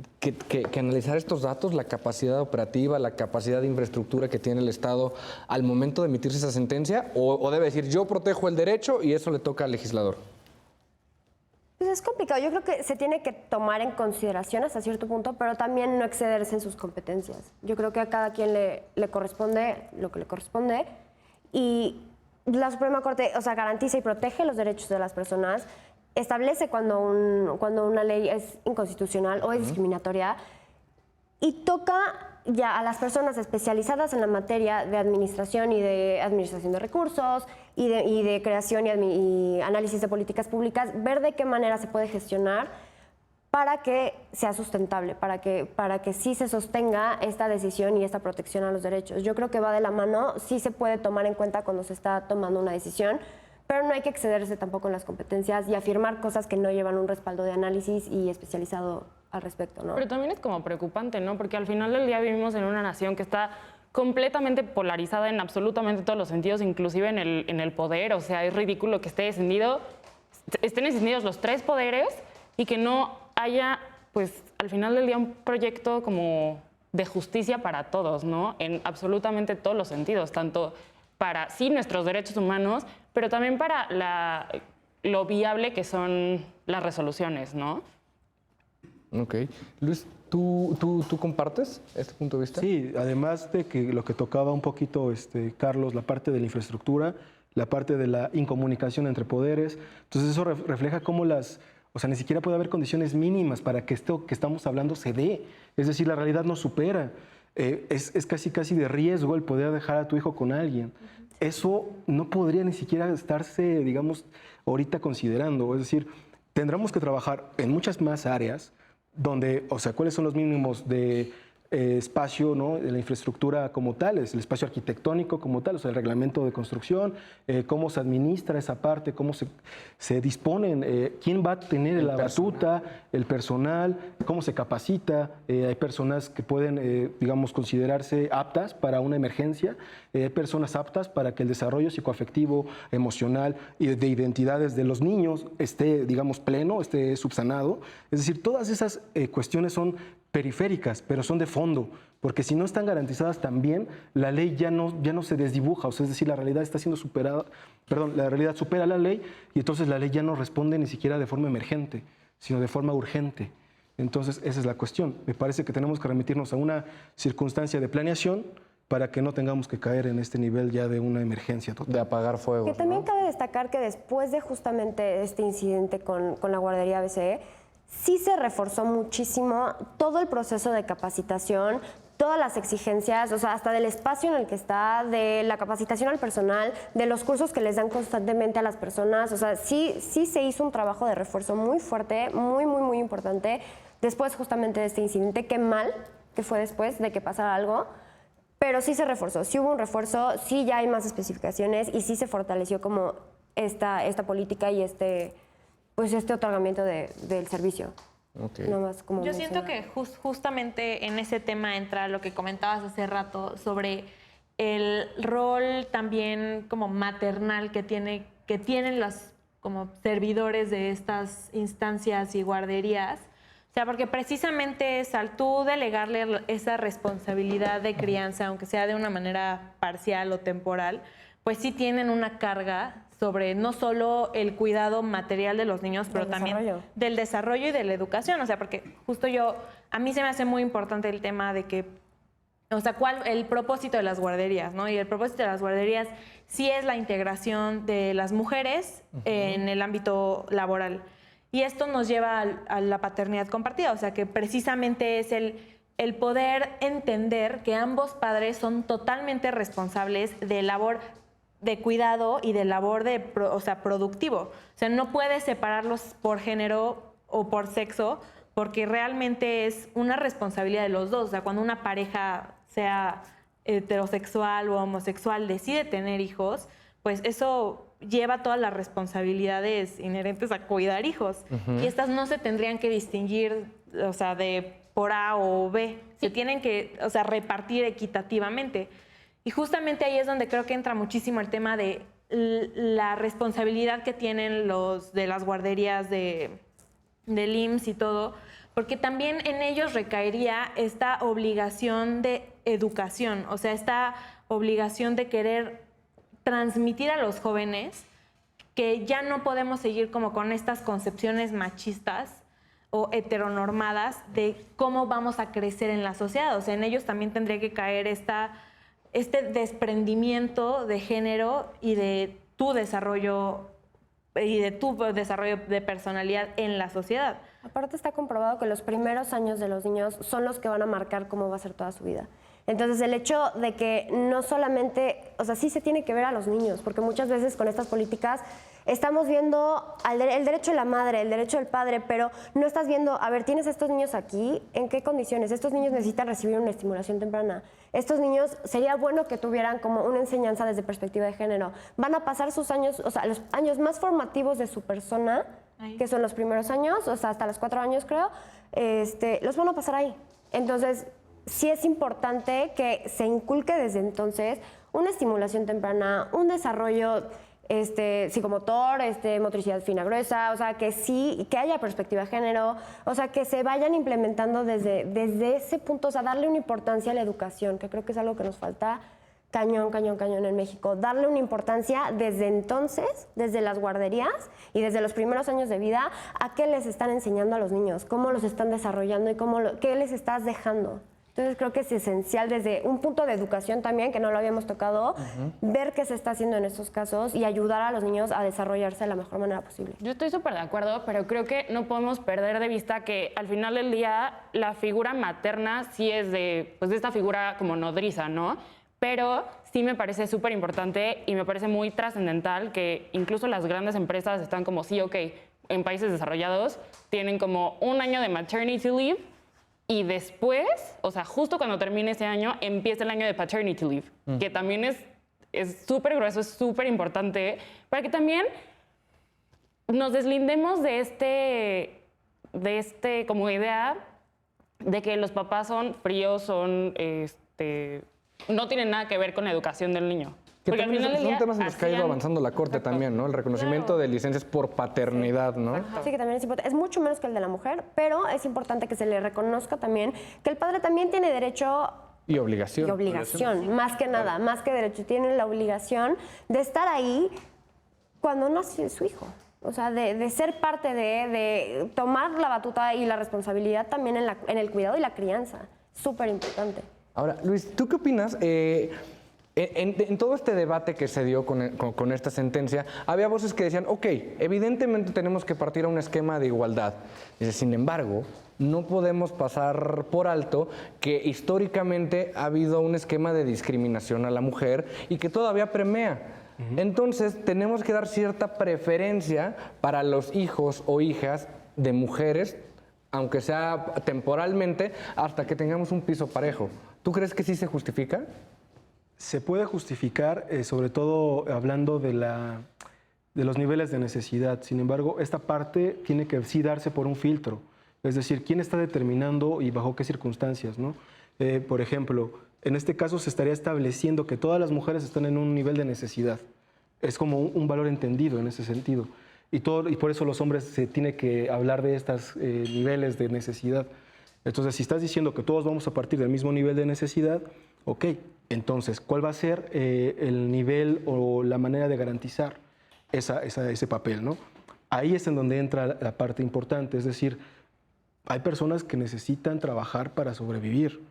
analizar estos datos, la capacidad operativa, la capacidad de infraestructura que tiene el Estado al momento de emitirse esa sentencia? ¿O debe decir, yo protejo el derecho y eso le toca al legislador? Pues es complicado. Yo creo que se tiene que tomar en consideración hasta cierto punto, pero también no excederse en sus competencias. Yo creo que a cada quien le corresponde lo que le corresponde y la Suprema Corte, o sea, garantiza y protege los derechos de las personas, establece cuando una ley es inconstitucional o es discriminatoria y toca ya a las personas especializadas en la materia de administración y de administración de recursos y de creación y análisis de políticas públicas, ver de qué manera se puede gestionar para que sea sustentable, para que sí se sostenga esta decisión y esta protección a los derechos. Yo creo que va de la mano, sí se puede tomar en cuenta cuando se está tomando una decisión, pero no hay que excederse tampoco en las competencias y afirmar cosas que no llevan un respaldo de análisis y especializado al respecto, ¿no? Pero también es como preocupante, ¿no? Porque al final del día vivimos en una nación que está completamente polarizada en absolutamente todos los sentidos, inclusive en el poder. O sea, es ridículo que estén encendidos los tres poderes y que no haya, pues, al final del día un proyecto como de justicia para todos, ¿no? En absolutamente todos los sentidos, tanto para, sí, nuestros derechos humanos, pero también para lo viable que son las resoluciones, ¿no? Ok. Luis, ¿tú compartes este punto de vista? Sí, además de que lo que tocaba un poquito Carlos, la parte de la infraestructura, la parte de la incomunicación entre poderes, entonces eso refleja cómo o sea, ni siquiera puede haber condiciones mínimas para que esto que estamos hablando se dé. Es decir, la realidad nos supera. Es casi de riesgo el poder dejar a tu hijo con alguien. Eso no podría ni siquiera estarse, digamos, ahorita considerando. Es decir, tendremos que trabajar en muchas más áreas donde, o sea, cuáles son los mínimos de espacio, ¿no? De la infraestructura como tal, es el espacio arquitectónico como tal, o sea, el reglamento de construcción, cómo se administra esa parte, cómo se disponen, quién va a tener la batuta, el personal, cómo se capacita. Hay personas que pueden, digamos, considerarse aptas para una emergencia, hay personas aptas para que el desarrollo psicoafectivo, emocional y de identidades de los niños esté, digamos, pleno, esté subsanado. Es decir, todas esas cuestiones son periféricas, pero son de fondo, porque si no están garantizadas también, la ley ya no se desdibuja, o sea, es decir, la realidad está siendo superada, la realidad supera la ley y entonces la ley ya no responde ni siquiera de forma emergente, sino de forma urgente. Entonces, esa es la cuestión. Me parece que tenemos que remitirnos a una circunstancia de planeación para que no tengamos que caer en este nivel ya de una emergencia total. De apagar fuego. Que también cabe destacar que después de justamente este incidente con la guardería BCE, sí se reforzó muchísimo todo el proceso de capacitación, todas las exigencias, o sea, hasta del espacio en el que está, de la capacitación al personal, de los cursos que les dan constantemente a las personas. O sea, sí se hizo un trabajo de refuerzo muy fuerte, muy importante, después justamente de este incidente. Qué mal que fue después de que pasara algo, pero sí se reforzó, sí hubo un refuerzo, sí ya hay más especificaciones y sí se fortaleció como esta política y este otorgamiento del servicio. Okay. No más como yo siento que justamente en ese tema entra lo que comentabas hace rato sobre el rol también como maternal que tienen los como servidores de estas instancias y guarderías. O sea, porque precisamente es al tú delegarle esa responsabilidad de crianza, aunque sea de una manera parcial o temporal, pues sí tienen una carga sobre no solo el cuidado material de los niños, pero también del desarrollo y de la educación. O sea, porque justo a mí se me hace muy importante el tema de que, o sea, el propósito de las guarderías, ¿no? Y el propósito de las guarderías sí es la integración de las mujeres en el ámbito laboral. Y esto nos lleva a la paternidad compartida, o sea, que precisamente es el poder entender que ambos padres son totalmente responsables de labor de cuidado y de labor productivo. O sea, no puedes separarlos por género o por sexo, porque realmente es una responsabilidad de los dos. O sea, cuando una pareja, sea heterosexual o homosexual, decide tener hijos, pues eso lleva todas las responsabilidades inherentes a cuidar hijos. Y estas no se tendrían que distinguir, o sea, de por A o B. Se tienen que, o sea, repartir equitativamente. Y justamente ahí es donde creo que entra muchísimo el tema de la responsabilidad que tienen los de las guarderías del IMSS y todo, porque también en ellos recaería esta obligación de educación, o sea, esta obligación de querer transmitir a los jóvenes que ya no podemos seguir como con estas concepciones machistas o heteronormadas de cómo vamos a crecer en la sociedad. O sea, en ellos también tendría que caer este desprendimiento de género y de tu desarrollo de personalidad en la sociedad. Aparte está comprobado que los primeros años de los niños son los que van a marcar cómo va a ser toda su vida. Entonces el hecho de que no solamente, o sea, sí se tiene que ver a los niños, porque muchas veces con estas políticas estamos viendo el derecho de la madre, el derecho del padre, pero no estás viendo, a ver, tienes a estos niños aquí, ¿en qué condiciones? Estos niños necesitan recibir una estimulación temprana. Estos niños sería bueno que tuvieran como una enseñanza desde perspectiva de género. Van a pasar sus años, o sea, los años más formativos de su persona, que son los primeros años, o sea, hasta los 4 años creo, los van a pasar ahí. Entonces, sí es importante que se inculque desde entonces una estimulación temprana, un desarrollo psicomotor, motricidad fina gruesa, o sea, que sí, que haya perspectiva de género, o sea, que se vayan implementando desde ese punto, o sea, darle una importancia a la educación, que creo que es algo que nos falta cañón en México. Darle una importancia desde entonces, desde las guarderías y desde los primeros años de vida, a qué les están enseñando a los niños, cómo los están desarrollando y qué les estás dejando. Entonces creo que es esencial desde un punto de educación también, que no lo habíamos tocado, ver qué se está haciendo en estos casos y ayudar a los niños a desarrollarse de la mejor manera posible. Yo estoy súper de acuerdo, pero creo que no podemos perder de vista que al final del día la figura materna sí es de esta figura como nodriza, ¿no? Pero sí me parece súper importante y me parece muy trascendental que incluso las grandes empresas están como, sí, ok, en países desarrollados tienen como un año de maternity leave y después, o sea, justo cuando termine ese año, empieza el año de paternity leave, que también es súper grueso, es súper importante, para que también nos deslindemos de como idea de que los papás son fríos, no tienen nada que ver con la educación del niño. Que porque al también final del son día temas en los que ha ido avanzando la Corte también, ¿no? El reconocimiento de licencias por paternidad, ¿no? Sí, que también es importante. Es mucho menos que el de la mujer, pero es importante que se le reconozca también que el padre también tiene derecho y obligación. Más que nada, más que derecho. Tiene la obligación de estar ahí cuando nace su hijo. O sea, de ser parte de tomar la batuta y la responsabilidad también en el cuidado y la crianza. Súper importante. Ahora, Luis, ¿tú qué opinas? En todo este debate que se dio con esta sentencia, había voces que decían, ok, evidentemente tenemos que partir a un esquema de igualdad. Dice, sin embargo, no podemos pasar por alto que históricamente ha habido un esquema de discriminación a la mujer y que todavía premia. Entonces, tenemos que dar cierta preferencia para los hijos o hijas de mujeres, aunque sea temporalmente, hasta que tengamos un piso parejo. ¿Tú crees que sí se justifica? Se puede justificar, sobre todo hablando de los niveles de necesidad. Sin embargo, esta parte tiene que sí darse por un filtro. Es decir, ¿quién está determinando y bajo qué circunstancias, ¿no? Por ejemplo, en este caso se estaría estableciendo que todas las mujeres están en un nivel de necesidad. Es como un valor entendido en ese sentido. Y por eso los hombres se tiene que hablar de estos niveles de necesidad. Entonces, si estás diciendo que todos vamos a partir del mismo nivel de necesidad, ok, entonces, ¿cuál va a ser el nivel o la manera de garantizar ese papel, ¿no? Ahí es en donde entra la parte importante, es decir, hay personas que necesitan trabajar para sobrevivir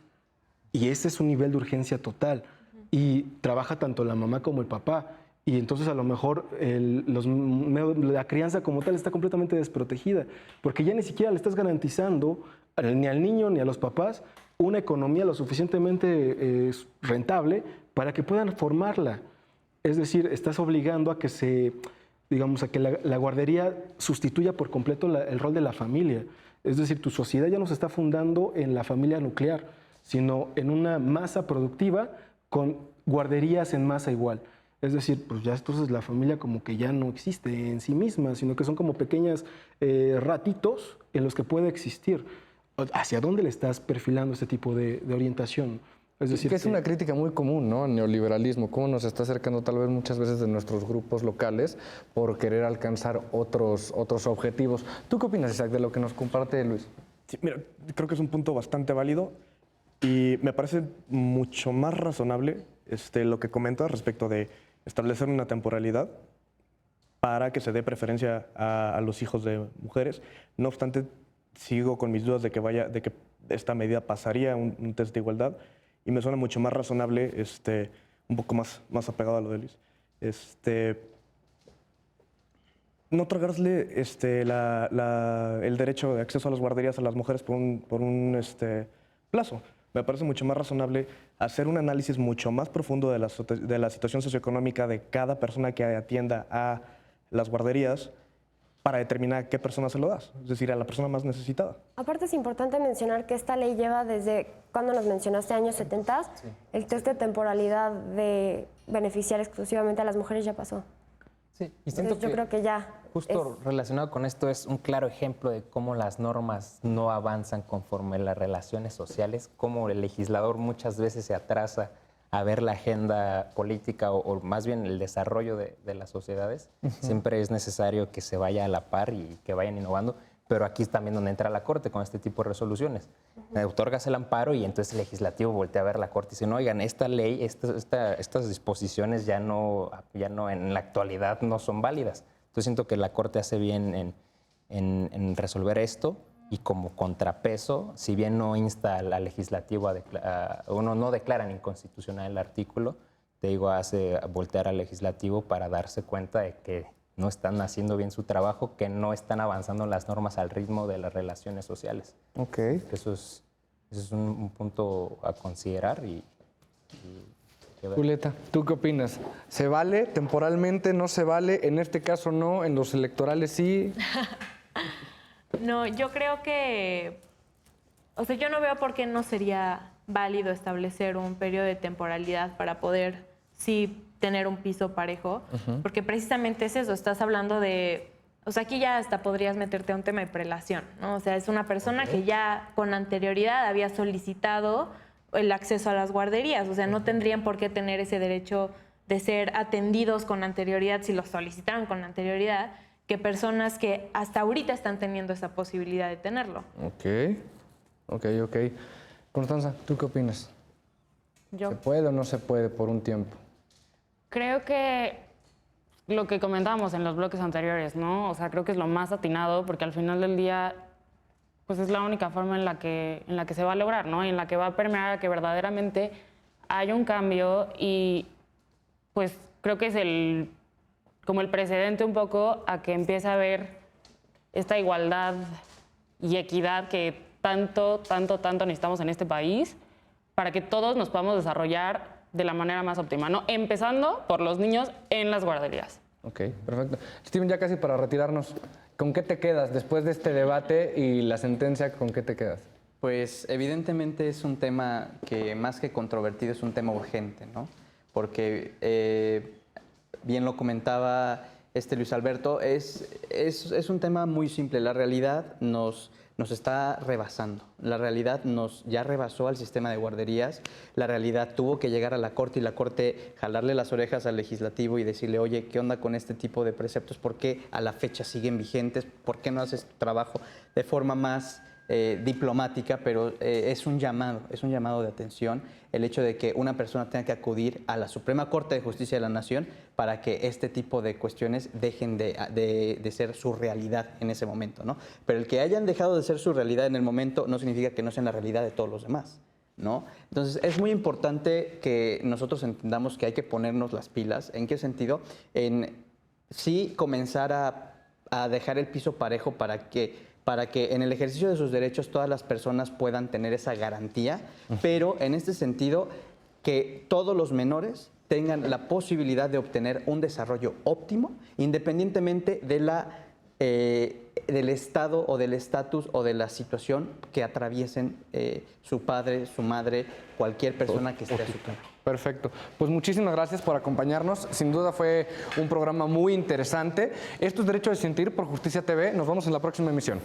y ese es un nivel de urgencia total y trabaja tanto la mamá como el papá y entonces a lo mejor la crianza como tal está completamente desprotegida porque ya ni siquiera le estás garantizando ni al niño ni a los papás una economía lo suficientemente rentable para que puedan formarla. Es decir, estás obligando a que la guardería sustituya por completo el rol de la familia. Es decir, tu sociedad ya no se está fundando en la familia nuclear, sino en una masa productiva con guarderías en masa igual. Es decir, pues ya entonces la familia como que ya no existe en sí misma, sino que son como pequeños ratitos en los que puede existir. ¿Hacia dónde le estás perfilando este tipo de orientación? Es decir, que es una crítica muy común, ¿no? El neoliberalismo, cómo nos está acercando tal vez muchas veces de nuestros grupos locales por querer alcanzar otros objetivos. ¿Tú qué opinas, Isaac, de lo que nos comparte Luis? Sí, mira, creo que es un punto bastante válido y me parece mucho más razonable lo que comentas respecto de establecer una temporalidad para que se dé preferencia a los hijos de mujeres. No obstante, sigo con mis dudas de que esta medida pasaría un test de igualdad y me suena mucho más razonable, un poco más apegado a lo de Luis. No otorgarle el derecho de acceso a las guarderías a las mujeres por un plazo. Me parece mucho más razonable hacer un análisis mucho más profundo de la situación socioeconómica de cada persona que atienda a las guarderías para determinar a qué persona se lo das, es decir, a la persona más necesitada. Aparte es importante mencionar que esta ley lleva desde, cuando nos mencionaste, años 70, sí. El test de temporalidad de beneficiar exclusivamente a las mujeres ya pasó. Sí, y siento Entonces, yo creo que ya. Justo relacionado con esto es un claro ejemplo de cómo las normas no avanzan conforme las relaciones sociales, cómo el legislador muchas veces se atrasa a ver la agenda política o más bien el desarrollo de las sociedades. Siempre es necesario que se vaya a la par y que vayan innovando, pero aquí es también donde entra la Corte con este tipo de resoluciones. Otorgas el amparo y entonces el legislativo voltea a ver la Corte y dice, no, oigan, esta ley, estas disposiciones ya no en la actualidad no son válidas. Entonces siento que la Corte hace bien en resolver esto. Y como contrapeso, si bien no insta al legislativo uno no declara inconstitucional el artículo, te digo, hace voltear al legislativo para darse cuenta de que no están haciendo bien su trabajo, que no están avanzando las normas al ritmo de las relaciones sociales. Ok. Eso es un punto a considerar Julieta, ¿tú qué opinas? ¿Se vale temporalmente? ¿No se vale? En este caso no, en los electorales sí. No, yo creo que, yo no veo por qué no sería válido establecer un periodo de temporalidad para poder, sí, tener un piso parejo, porque precisamente es eso, estás hablando de, aquí ya hasta podrías meterte a un tema de prelación, ¿no? O sea, es una persona que ya con anterioridad había solicitado el acceso a las guarderías, o sea, no tendrían por qué tener ese derecho de ser atendidos con anterioridad si lo solicitaron con anterioridad, que personas que hasta ahorita están teniendo esa posibilidad de tenerlo. Ok. Constanza, ¿tú qué opinas? ¿Se puede o no se puede por un tiempo? Creo que lo que comentábamos en los bloques anteriores, ¿no? O sea, creo que es lo más atinado porque al final del día, pues es la única forma en la que se va a lograr, ¿no? En la que va a permear a que verdaderamente haya un cambio y pues creo que es como el precedente un poco a que empiece a haber esta igualdad y equidad que tanto necesitamos en este país para que todos nos podamos desarrollar de la manera más óptima, ¿no? Empezando por los niños en las guarderías. Ok, perfecto. Steven, ya casi para retirarnos, ¿con qué te quedas después de este debate y la sentencia? ¿Con qué te quedas? Pues evidentemente es un tema que más que controvertido es un tema urgente, ¿no? Porque bien lo comentaba Luis Alberto, es un tema muy simple. La realidad nos está rebasando. La realidad ya rebasó al sistema de guarderías. La realidad tuvo que llegar a la Corte y la Corte jalarle las orejas al legislativo y decirle, oye, ¿qué onda con este tipo de preceptos? ¿Por qué a la fecha siguen vigentes? ¿Por qué no haces tu trabajo de forma más diplomática? Pero es un llamado de atención el hecho de que una persona tenga que acudir a la Suprema Corte de Justicia de la Nación para que este tipo de cuestiones dejen de ser su realidad en ese momento, ¿no? Pero el que hayan dejado de ser su realidad en el momento no significa que no sean la realidad de todos los demás, ¿no? Entonces es muy importante que nosotros entendamos que hay que ponernos las pilas. ¿En qué sentido? En sí comenzar a dejar el piso parejo para que en el ejercicio de sus derechos todas las personas puedan tener esa garantía, pero en este sentido que todos los menores tengan la posibilidad de obtener un desarrollo óptimo, independientemente del estado o del estatus o de la situación que atraviesen su padre, su madre, cualquier persona que esté a su cargo. Perfecto. Pues muchísimas gracias por acompañarnos. Sin duda fue un programa muy interesante. Esto es Derecho de Sentir por Justicia TV. Nos vemos en la próxima emisión.